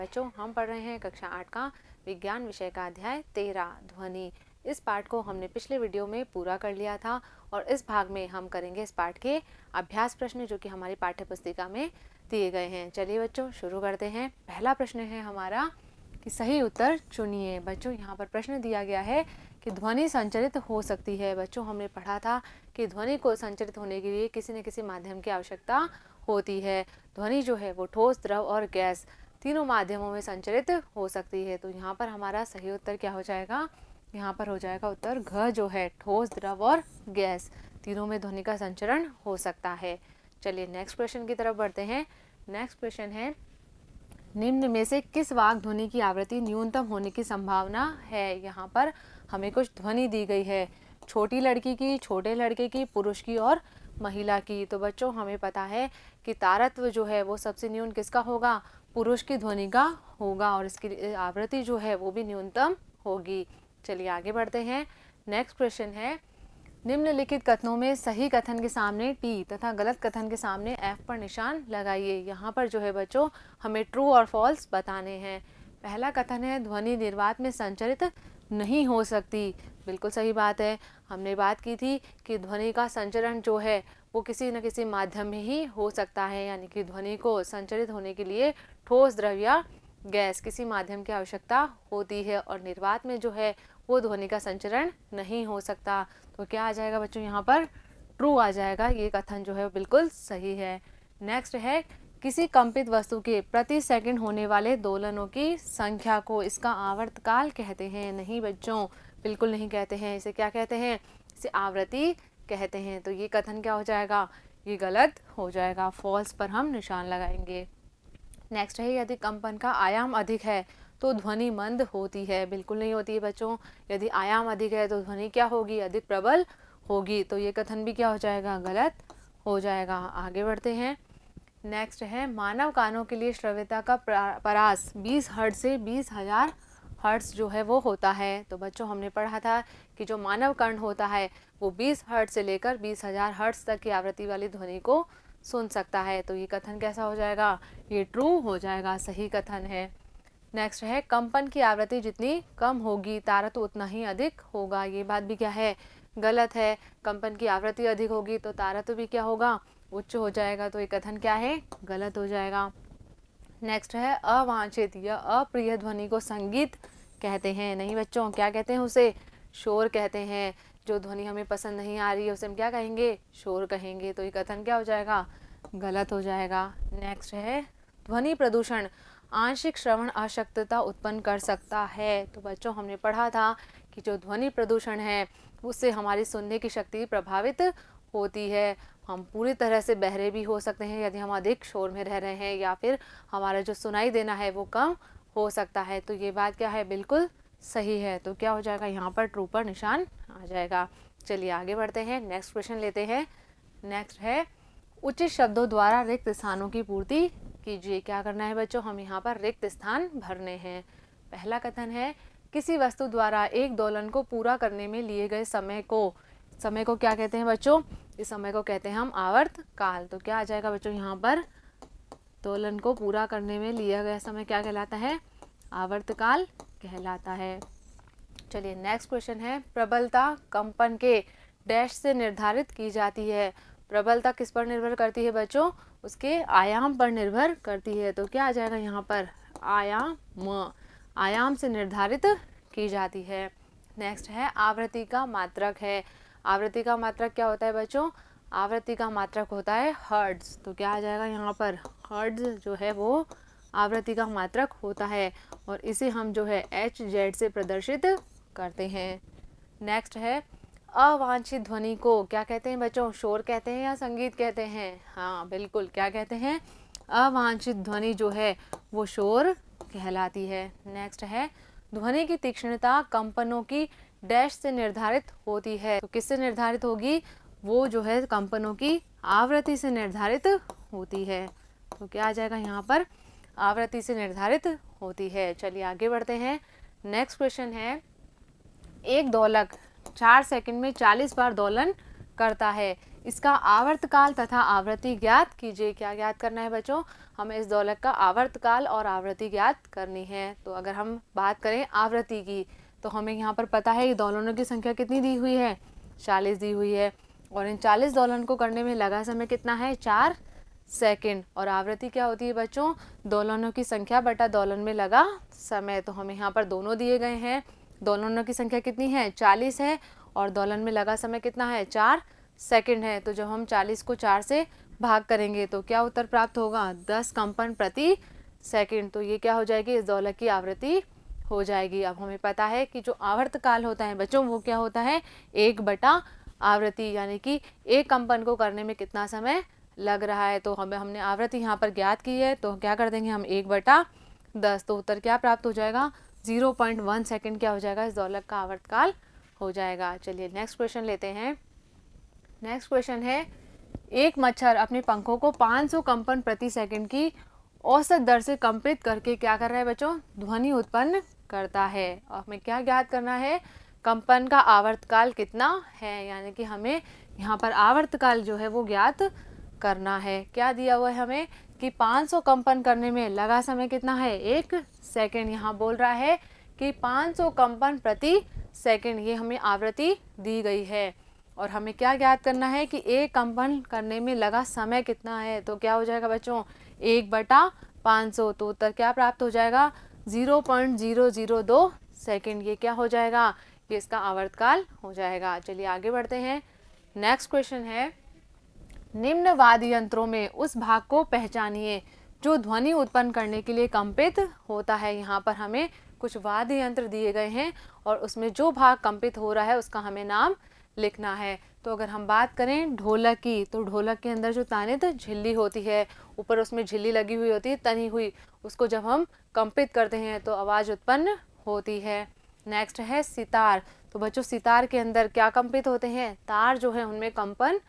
बच्चों, हम पढ़ रहे हैं कक्षा 8 का विज्ञान विषय का अध्याय 13 ध्वनि। इस पाठ को हमने पिछले वीडियो में पूरा कर लिया था और इस भाग में हम करेंगे इस पाठ के अभ्यास प्रश्न जो कि हमारी पाठ्य पुस्तिका में दिए गए हैं। चलिए बच्चों शुरू करते हैं। पहला प्रश्न है हमारा कि सही उत्तर चुनिए। बच्चों यहाँ पर प्रश्न दिया गया है कि ध्वनि संचरित हो सकती है। बच्चों हमने पढ़ा था कि ध्वनि को संचरित होने के लिए किसी न किसी माध्यम की आवश्यकता होती है। ध्वनि जो है वो ठोस, द्रव और गैस तीनों माध्यमों में संचरित हो सकती है। तो यहाँ पर हमारा सही उत्तर क्या हो जाएगा? यहाँ पर हो जाएगा उत्तर घ जो है ठोस, द्रव और गैस तीनों में ध्वनि का संचरण हो सकता है। चलिए नेक्स्ट क्वेश्चन की तरफ बढ़ते हैं। नेक्स्ट क्वेश्चन है निम्न में से किस वाक् ध्वनि की आवृत्ति न्यूनतम होने की संभावना है? यहाँ पर हमें कुछ ध्वनि दी गई है, छोटी लड़की की, छोटे लड़के की, पुरुष की और महिला की। तो बच्चों हमें पता है कि तारत्व जो है वो सबसे न्यून किसका होगा? पुरुष की ध्वनि का होगा और इसकी आवृत्ति जो है वो भी न्यूनतम होगी। चलिए आगे बढ़ते हैं। नेक्स्ट क्वेश्चन है निम्नलिखित कथनों में सही कथन के सामने टी तथा गलत कथन के सामने एफ पर निशान लगाइए। यहाँ पर जो है बच्चों हमें ट्रू और फॉल्स बताने हैं। पहला कथन है ध्वनि निर्वात में संचरित नहीं हो सकती। बिल्कुल सही बात है। हमने बात की थी कि ध्वनि का संचरण जो है वो किसी न किसी माध्यम में ही हो सकता है, यानी कि ध्वनि को संचरित होने के लिए ठोस, द्रव या गैस किसी माध्यम की आवश्यकता होती है और निर्वात में जो है वो ध्वनि का संचरण नहीं हो सकता। तो क्या आ जाएगा बच्चों? यहाँ पर ट्रू आ जाएगा। ये कथन जो है बिल्कुल सही है। नेक्स्ट है किसी कंपित वस्तु के प्रति सेकंड होने वाले दोलनों की संख्या को इसका आवर्तकाल कहते हैं। नहीं बच्चों, बिल्कुल नहीं कहते हैं। इसे क्या कहते हैं? इसे आवृत्ति कहते हैं। तो ये कथन क्या हो जाएगा? ये गलत हो जाएगा। फॉल्स पर हम निशान लगाएंगे। नेक्स्ट है यदि कंपन का आयाम अधिक है तो ध्वनि मंद होती है। बिल्कुल नहीं होती है बच्चों। यदि आयाम अधिक है तो ध्वनि क्या होगी? अधिक प्रबल होगी। तो ये कथन भी क्या हो जाएगा? गलत हो जाएगा। आगे बढ़ते हैं। नेक्स्ट है मानव कानों के लिए श्रव्यता का परास 20 हर्ट्ज से 20,000 हर्ट्ज जो है वो होता है। तो बच्चों हमने पढ़ा था कि जो मानव कर्ण होता है वो 20 हर्ट्ज से लेकर 20,000 हर्ट्ज तक की आवृत्ति वाली ध्वनि को सुन सकता है। तो ये कथन कैसा हो जाएगा? ये ट्रू हो जाएगा, सही कथन है। नेक्स्ट है कंपन की आवृत्ति जितनी कम होगी तारत्व उतना ही अधिक होगा। ये बात भी क्या है? गलत है। कंपन की आवृत्ति अधिक होगी तो तारत्व भी क्या होगा? उच्च हो जाएगा। तो ये कथन क्या है? गलत हो जाएगा। नेक्स्ट है अवांछित या अप्रिय ध्वनि को संगीत कहते हैं। नहीं बच्चों, क्या कहते हैं उसे? शोर कहते हैं। जो ध्वनि हमें पसंद नहीं आ रही है उसे हम क्या कहेंगे? शोर कहेंगे। तो ये कथन क्या हो जाएगा? गलत हो जाएगा। नेक्स्ट है ध्वनि प्रदूषण आंशिक श्रवण अशक्तता उत्पन्न कर सकता है। तो बच्चों हमने पढ़ा था कि जो ध्वनि प्रदूषण है उससे हमारी सुनने की शक्ति प्रभावित होती है। हम पूरी तरह से बहरे भी हो सकते हैं यदि हम अधिक शोर में रह रहे हैं, या फिर हमारा जो सुनाई देना है वो कम हो सकता है। तो ये बात क्या है? बिल्कुल सही है। तो क्या हो जाएगा? यहाँ पर ट्रू पर निशान आ जाएगा। चलिए आगे बढ़ते हैं। नेक्स्ट क्वेश्चन लेते हैं। नेक्स्ट है उचित शब्दों द्वारा रिक्त स्थानों की पूर्ति कीजिए। क्या करना है बच्चों? हम यहाँ पर रिक्त स्थान भरने हैं। पहला कथन है किसी वस्तु द्वारा एक दोलन को पूरा करने में लिए गए समय को क्या कहते हैं बच्चों? इस समय को कहते हैं हम आवर्त काल। तो क्या आ जाएगा बच्चों? यहाँ पर दोलन को पूरा करने में लिया गया समय क्या कहलाता है? आवर्त काल कहलाता है। चलिए नेक्स्ट क्वेश्चन है प्रबलता कंपन के डैश से निर्धारित की जाती है। प्रबलता किस पर निर्भर करती है बच्चों? उसके आयाम पर निर्भर करती है। तो क्या आ जाएगा यहाँ पर? आयाम से निर्धारित की जाती है। नेक्स्ट है आवृत्ति का मात्रक है। आवृत्ति का मात्रक क्या होता है बच्चों? आवृत्ति का मात्रक होता है हर्ट्ज। तो क्या आ जाएगा यहाँ पर? हर्ट्ज जो है वो आवृत्ति का मात्रक होता है और इसे हम जो है HZ से प्रदर्शित करते हैं। नेक्स्ट है अवांछित ध्वनि को क्या कहते हैं बच्चों? शोर कहते हैं या संगीत कहते हैं? हाँ बिल्कुल, क्या कहते हैं? अवांछित ध्वनि जो है वो शोर कहलाती है। नेक्स्ट है ध्वनि की तीक्ष्णता कंपनों की डैश से निर्धारित होती है। तो किससे निर्धारित होगी? वो जो है कंपनों की आवृत्ति से निर्धारित होती है। तो क्या आ जाएगा यहाँ पर? आवृत्ति से निर्धारित होती है। चलिए आगे बढ़ते हैं। नेक्स्ट क्वेश्चन है एक दोलक 4 सेकंड में 40 बार दोलन करता है। इसका आवर्तकाल तथा आवृत्ति ज्ञात कीजिए। क्या ज्ञात करना है बच्चों? हमें इस दोलक का आवर्तकाल और आवृत्ति ज्ञात करनी है। तो अगर हम बात करें आवृत्ति की, तो हमें यहाँ पर पता है दोलनों की संख्या कितनी दी हुई है? 40 दी हुई है। और इन 40 दोलन को करने में लगा समय कितना है? 4 सेकंड। और आवृत्ति क्या होती है बच्चों? दोलनों की संख्या बटा दोलन में लगा समय। तो हमें यहाँ पर दोनों दिए गए हैं। दोलनों की संख्या कितनी है? 40 है और दोलन में लगा समय कितना है? 4 सेकंड है। तो जब हम 40 को 4 से भाग करेंगे तो क्या उत्तर प्राप्त होगा? 10 कंपन प्रति सेकंड। तो ये क्या हो जाएगी? इस दोलक की आवृत्ति हो जाएगी। अब हमें पता है कि जो आवर्तकाल होता है बच्चों वो क्या होता है? 1 बटा आवृत्ति, यानी कि एक कंपन को करने में कितना समय लग रहा है। तो हमने आवृत्ति यहाँ पर ज्ञात की है, तो क्या कर देंगे हम? 1 बटा 10। तो उत्तर क्या प्राप्त हो जाएगा? 0.1 सेकंड क्या हो जाएगा? इस दोलक का आवर्तकाल हो जाएगा। चलिए नेक्स्ट क्वेश्चन लेते हैं। नेक्स्ट क्वेश्चन है, एक मच्छर अपने पंखों को 500 कंपन प्रति सेकंड की औसत दर से कंपित करके क्या कर रहा है बच्चों? ध्वनि उत्पन्न करता है। और हमें क्या ज्ञात करना है? कंपन का आवर्तकाल कितना है, यानी कि हमें यहाँ पर आवर्तकाल जो है वो ज्ञात करना है। क्या दिया हुआ है हमें? कि 500 कंपन करने में लगा समय कितना है? 1 सेकंड। यहाँ बोल रहा है कि 500 कंपन प्रति सेकंड, ये हमें आवृत्ति दी गई है। और हमें क्या ज्ञात करना है? कि एक कंपन करने में लगा समय कितना है। तो क्या हो जाएगा बच्चों? 1 बटा 500। तो उत्तर क्या प्राप्त हो जाएगा? 0.002 सेकंड। ये क्या हो जाएगा? ये इसका आवर्तकाल हो जाएगा। चलिए आगे बढ़ते हैं। नेक्स्ट क्वेश्चन है, निम्न वाद्य यंत्रों में उस भाग को पहचानिए जो ध्वनि उत्पन्न करने के लिए कंपित होता है। यहाँ पर हमें कुछ वाद्य यंत्र दिए गए हैं और उसमें जो भाग कंपित हो रहा है उसका हमें नाम लिखना है। तो अगर हम बात करें ढोलक की, तो ढोलक के अंदर जो तानित झिल्ली होती है, ऊपर उसमें झिल्ली लगी हुई होती है तनी हुई, उसको जब हम कंपित करते हैं तो आवाज़ उत्पन्न होती है। नेक्स्ट है सितार। तो बच्चों सितार के अंदर क्या कंपित होते हैं? तार जो है उनमें कंपन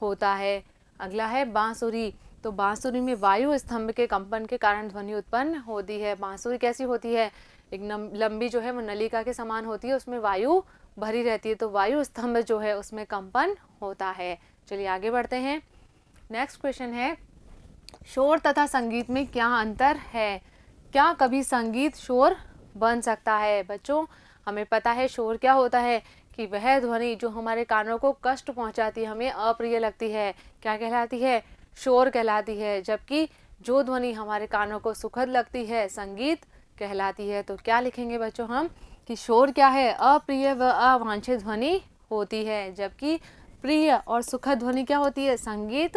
होता है। अगला है बांसुरी। तो बांसुरी में वायु स्तंभ के कंपन के कारण ध्वनि उत्पन्न होती है। बांसुरी कैसी होती है? एक लंबी जो है वो नलिका के समान होती है, उसमें वायु भरी रहती है, तो वायु स्तंभ जो है उसमें कंपन होता है। चलिए आगे बढ़ते हैं। नेक्स्ट क्वेश्चन है, शोर तथा संगीत में क्या अंतर है? क्या कभी संगीत शोर बन सकता है? बच्चों हमें पता है शोर क्या होता है? कि वह ध्वनि जो हमारे कानों को कष्ट पहुंचाती है, हमें अप्रिय लगती है, क्या कहलाती है? शोर कहलाती है। जबकि जो ध्वनि हमारे कानों को सुखद लगती है, संगीत कहलाती है। तो क्या लिखेंगे बच्चों हम? कि शोर क्या है? अप्रिय व अवांछित ध्वनि होती है, जबकि प्रिय और सुखद ध्वनि क्या होती है? संगीत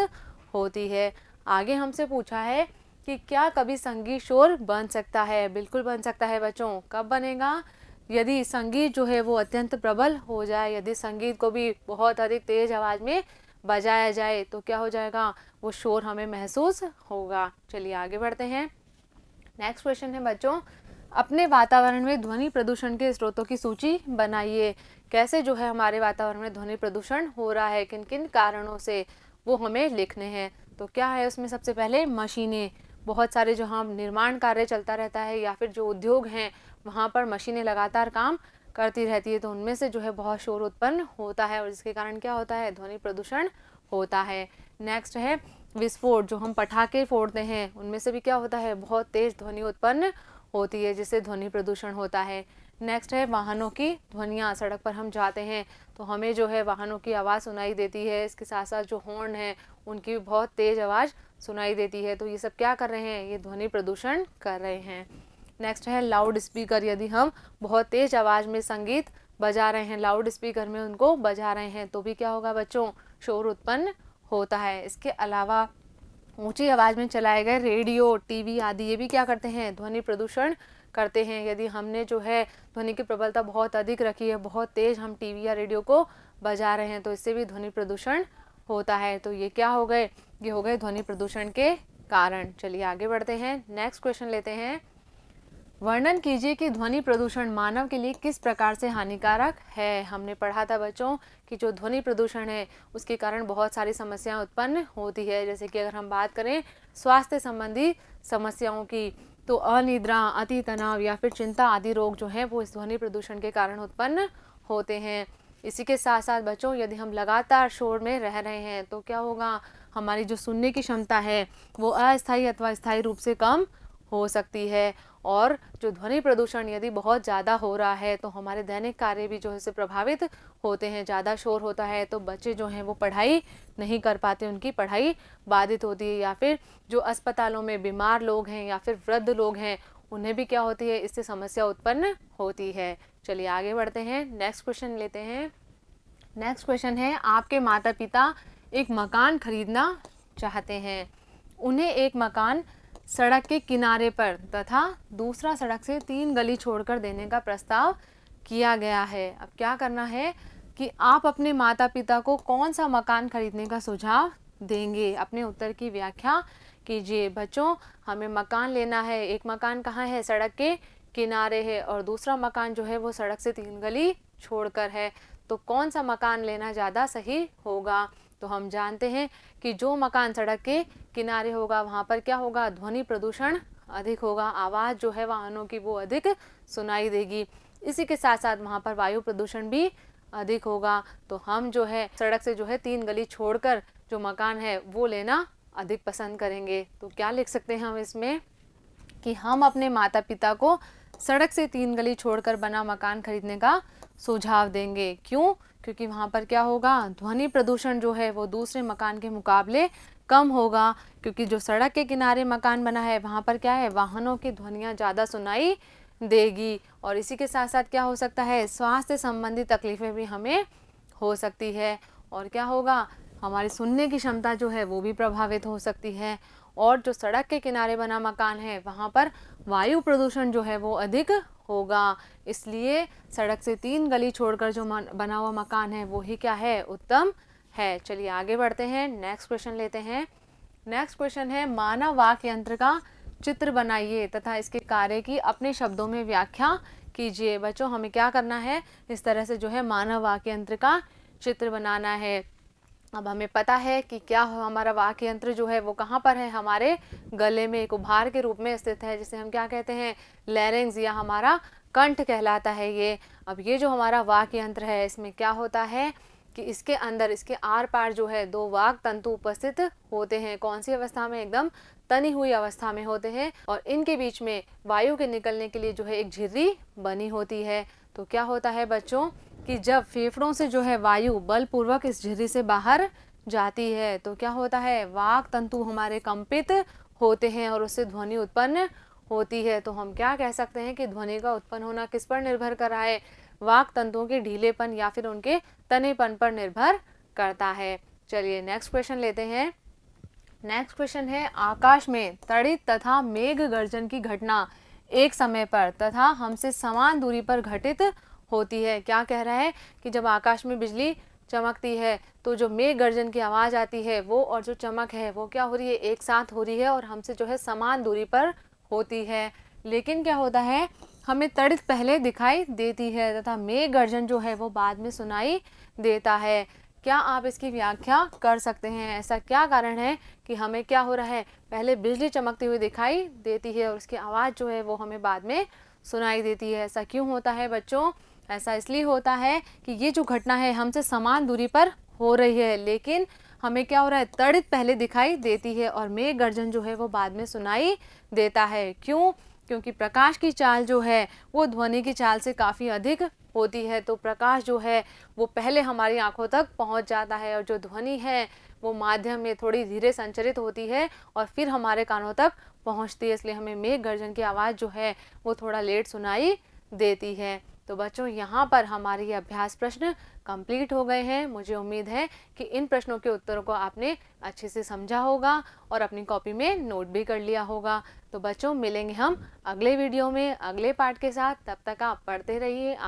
होती है। आगे हमसे पूछा है कि क्या कभी संगीत शोर बन सकता है? बिल्कुल बन सकता है बच्चों। कब बनेगा? यदि संगीत जो है वो अत्यंत प्रबल हो जाए, यदि संगीत को भी बहुत अधिक तेज आवाज़ में बजाया जाए तो क्या हो जाएगा? वो शोर हमें महसूस होगा। चलिए आगे बढ़ते हैं। नेक्स्ट क्वेश्चन है बच्चों, अपने वातावरण में ध्वनि प्रदूषण के स्रोतों की सूची बनाइए। कैसे जो है हमारे वातावरण में ध्वनि प्रदूषण हो रहा है, किन किन कारणों से, वो हमें लिखने हैं। तो क्या है उसमें? सबसे पहले मशीनें। बहुत सारे जो हम निर्माण कार्य चलता रहता है या फिर जो उद्योग हैं वहाँ पर मशीनें लगातार काम करती रहती है, तो उनमें से जो है बहुत शोर उत्पन्न होता है और जिसके कारण क्या होता है? ध्वनि प्रदूषण होता है। नेक्स्ट है विस्फोट। जो हम पटाखे फोड़ते हैं उनमें से भी क्या होता है? बहुत तेज ध्वनि उत्पन्न होती है, जिससे ध्वनि प्रदूषण होता है। नेक्स्ट है वाहनों की ध्वनियाँ। सड़क पर हम जाते हैं तो हमें जो है वाहनों की आवाज़ सुनाई देती है, इसके साथ साथ जो हॉर्न है उनकी भी बहुत तेज़ आवाज़ सुनाई देती है। तो ये सब क्या कर रहे हैं? ये ध्वनि प्रदूषण कर रहे हैं। नेक्स्ट है लाउड स्पीकर। यदि हम बहुत तेज़ आवाज़ में संगीत बजा रहे हैं, लाउड स्पीकर में उनको बजा रहे हैं, तो भी क्या होगा बच्चों? शोर उत्पन्न होता है। इसके अलावा ऊंची आवाज़ में चलाए गए रेडियो, टीवी आदि ये भी क्या करते हैं? ध्वनि प्रदूषण करते हैं। यदि हमने जो है ध्वनि की प्रबलता बहुत अधिक रखी है, बहुत तेज़ हम टीवी या रेडियो को बजा रहे हैं, तो इससे भी ध्वनि प्रदूषण होता है। तो ये क्या हो गए? ये हो गए ध्वनि प्रदूषण के कारण। चलिए आगे बढ़ते हैं। नेक्स्ट क्वेश्चन लेते हैं। वर्णन कीजिए कि ध्वनि प्रदूषण मानव के लिए किस प्रकार से हानिकारक है। हमने पढ़ा था बच्चों कि जो ध्वनि प्रदूषण है उसके कारण बहुत सारी समस्याएं उत्पन्न होती है। जैसे कि अगर हम बात करें स्वास्थ्य संबंधी समस्याओं की, तो अनिद्रा, अति तनाव या फिर चिंता आदि रोग जो हैं वो इस ध्वनि प्रदूषण के कारण उत्पन्न होते हैं। इसी के साथ साथ बच्चों यदि हम लगातार शोर में रह रहे हैं तो क्या होगा, हमारी जो सुनने की क्षमता है वो अस्थायी अथवा स्थायी रूप से कम हो सकती है। और जो ध्वनि प्रदूषण यदि बहुत ज़्यादा हो रहा है तो हमारे दैनिक कार्य भी जो है इससे प्रभावित होते हैं। ज़्यादा शोर होता है तो बच्चे जो हैं वो पढ़ाई नहीं कर पाते, उनकी पढ़ाई बाधित होती है। या फिर जो अस्पतालों में बीमार लोग हैं या फिर वृद्ध लोग हैं उन्हें भी क्या होती है, इससे समस्या उत्पन्न होती है। चलिए आगे बढ़ते हैं, नेक्स्ट क्वेश्चन लेते हैं। नेक्स्ट क्वेश्चन है, आपके माता पिता एक मकान खरीदना चाहते हैं। उन्हें एक मकान सड़क के किनारे पर तथा दूसरा सड़क से 3 गली छोड़कर देने का प्रस्ताव किया गया है। अब क्या करना है कि आप अपने माता पिता को कौन सा मकान खरीदने का सुझाव देंगे, अपने उत्तर की व्याख्या कीजिए। बच्चों हमें मकान लेना है, एक मकान कहाँ है, सड़क के किनारे है, और दूसरा मकान जो है वो सड़क से 3 गली छोड़कर है। तो कौन सा मकान लेना ज़्यादा सही होगा? तो हम जानते हैं कि जो मकान सड़क के किनारे होगा वहाँ पर क्या होगा, ध्वनि प्रदूषण अधिक होगा, आवाज़ जो है वाहनों की वो अधिक सुनाई देगी। इसी के साथ साथ वहाँ पर वायु प्रदूषण भी अधिक होगा। तो हम जो है सड़क से जो है 3 गली छोड़कर जो मकान है वो लेना अधिक पसंद करेंगे। तो क्या लिख सकते हैं हम इसमें कि हम अपने माता पिता को सड़क से 3 गली छोड़कर बना मकान खरीदने का सुझाव देंगे। क्यों? क्योंकि वहाँ पर क्या होगा, ध्वनि प्रदूषण जो है वो दूसरे मकान के मुकाबले कम होगा। क्योंकि जो सड़क के किनारे मकान बना है वहाँ पर क्या है, वाहनों की ध्वनियाँ ज़्यादा सुनाई देगी। और इसी के साथ साथ क्या हो सकता है, स्वास्थ्य संबंधी तकलीफ़ें भी हमें हो सकती है। और क्या होगा, हमारी सुनने की क्षमता जो है वो भी प्रभावित हो सकती है। और जो सड़क के किनारे बना मकान है वहाँ पर वायु प्रदूषण जो है वो अधिक होगा। इसलिए सड़क से 3 गली छोड़कर जो बना हुआ मकान है वो ही क्या है, उत्तम है। चलिए आगे बढ़ते हैं, नेक्स्ट क्वेश्चन लेते हैं। नेक्स्ट क्वेश्चन है, मानव वाक्य यंत्र का चित्र बनाइए तथा इसके कार्य की अपने शब्दों में व्याख्या कीजिए। बच्चों हमें क्या करना है, इस तरह से जो है मानव वाक्य यंत्र का चित्र बनाना है। अब हमें पता है कि क्या हमारा वाक्य यंत्र जो है वो कहाँ पर है, हमारे गले में एक उभार के रूप में स्थित है, जिसे हम क्या कहते हैं, लैरिंक्स या हमारा कंठ कहलाता है ये। अब ये जो हमारा वाक्य यंत्र है इसमें क्या होता है कि इसके अंदर, इसके आर पार जो है 2 वाक तंतु उपस्थित होते हैं। कौन सी अवस्था में, एकदम तनी हुई अवस्था में होते हैं। और इनके बीच में वायु के निकलने के लिए जो है एक झिर्री बनी होती है। तो क्या होता है बच्चों कि जब फेफड़ों से जो है वायु बलपूर्वक इस झिर्री से बाहर जाती है तो क्या होता है, वाक तंतु हमारे कंपित होते हैं और उससे ध्वनि उत्पन्न होती है। तो हम क्या कह सकते हैं कि ध्वनि का उत्पन्न होना किस पर निर्भर कर रहा है, वाक तंतुओं के ढीलेपन या फिर उनके तनेपन पर निर्भर करता है। चलिए नेक्स्ट क्वेश्चन लेते हैं। नेक्स्ट क्वेश्चन है, आकाश में तड़ित तथा मेघ गर्जन की घटना एक समय पर तथा हमसे समान दूरी पर घटित होती है। क्या कह रहा है कि जब आकाश में बिजली चमकती है तो जो मेघ गर्जन की आवाज़ आती है वो और जो चमक है वो क्या हो रही है, एक साथ हो रही है और हमसे जो है समान दूरी पर होती है। लेकिन क्या होता है, हमें तड़ित पहले दिखाई देती है तथा मेघ गर्जन जो है वो बाद में सुनाई देता है। क्या आप इसकी व्याख्या कर सकते हैं, ऐसा क्या कारण है कि हमें क्या हो रहा है, पहले बिजली चमकती हुई दिखाई देती है और उसकी आवाज़ जो है वो हमें बाद में सुनाई देती है? ऐसा क्यों होता है बच्चों? ऐसा इसलिए होता है कि ये जो घटना है हमसे समान दूरी पर हो रही है, लेकिन हमें क्या हो रहा है, तड़ित पहले दिखाई देती है और मेघ गर्जन जो है वो बाद में सुनाई देता है। क्यों? क्योंकि प्रकाश की चाल जो है वो ध्वनि की चाल से काफ़ी अधिक होती है। तो प्रकाश जो है वो पहले हमारी आंखों तक पहुंच जाता है और जो ध्वनि है वो माध्यम में थोड़ी धीरे संचरित होती है और फिर हमारे कानों तक पहुंचती है। इसलिए हमें मेघ गर्जन की आवाज़ जो है वो थोड़ा लेट सुनाई देती है। तो बच्चों यहाँ पर हमारे ये अभ्यास प्रश्न कंप्लीट हो गए हैं। मुझे उम्मीद है कि इन प्रश्नों के उत्तरों को आपने अच्छे से समझा होगा और अपनी कॉपी में नोट भी कर लिया होगा। तो बच्चों मिलेंगे हम अगले वीडियो में अगले पार्ट के साथ। तब तक आप पढ़ते रहिए।